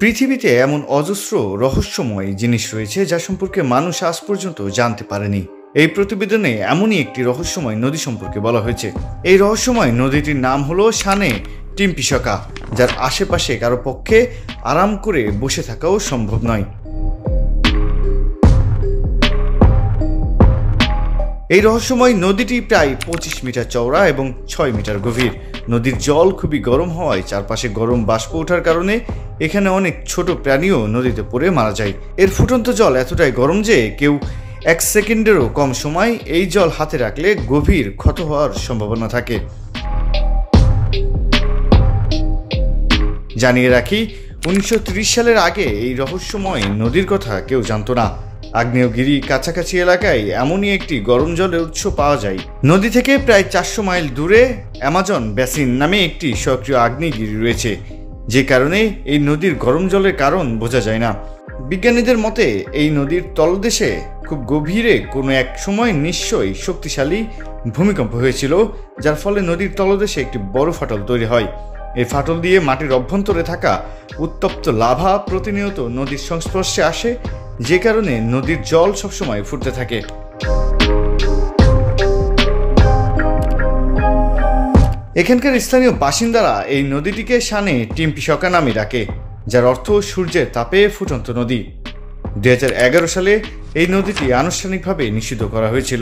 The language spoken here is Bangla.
পৃথিবীতে এমন অজস্র রহস্যময় জিনিস রয়েছে যা সম্পর্কে মানুষ আজ পর্যন্ত জানতে পারেনি। এই প্রতিবেদনে এমনই একটি রহস্যময় নদী সম্পর্কে বলা হয়েছে। এই রহস্যময় নদীটির নাম হলো সানে টিম্পিসকা, যার আশেপাশে কারো পক্ষে আরাম করে বসে থাকাও সম্ভব নয়। এই রহস্যময় নদীটি প্রায় 25 মিটার চওড়া এবং 6 মিটার গভীর। নদীর জল খুবই গরম হওয়ায় চারপাশে গরম বাষ্প ওঠার কারণে এখানে অনেক ছোট প্রাণীও নদীতে পড়ে মারা যায়। এর ফুটন্ত জল এতটাই গরম যে কেউ 1 সেকেন্ডেরও কম সময় এই জল হাতে রাখলে গভীর ক্ষত হওয়ার সম্ভাবনা থাকে। জানিয়ে রাখি, 1930 সালের আগে এই রহস্যময় নদীর কথা কেউ জানত না। আগ্নেয়গিরি কাছাকাছি এলাকায় এমনই একটি গরম জলের উৎস পাওয়া যায়। নদী থেকে প্রায় 400 মাইল দূরে অ্যামাজন বেসিন নামে একটি সক্রিয় আগ্নেয়গিরি রয়েছে, যে কারণে এই নদীর গরম জলের কারণ বোঝা যায় না। বিজ্ঞানীদের মতে এই নদীর তলদেশে খুব গভীরে কোনো এক সময় নিশ্চয়ই শক্তিশালী ভূমিকম্প হয়েছিল, যার ফলে নদীর তলদেশে একটি বড় ফাটল তৈরি হয়। এই ফাটল দিয়ে মাটির অভ্যন্তরে থাকা উত্তপ্ত লাভা প্রতিনিয়ত নদীর সংস্পর্শে আসে, যে কারণে নদীর জল সবসময় ফুটতে থাকে। এখানকার স্থানীয় বাসিন্দারা এই নদীটিকে সানে টিম্পিসকা নামে ডাকে, যার অর্থ সূর্যের তাপে ফুটন্ত নদী। 2011 সালে এই নদীটি আনুষ্ঠানিকভাবে নিষিদ্ধ করা হয়েছিল।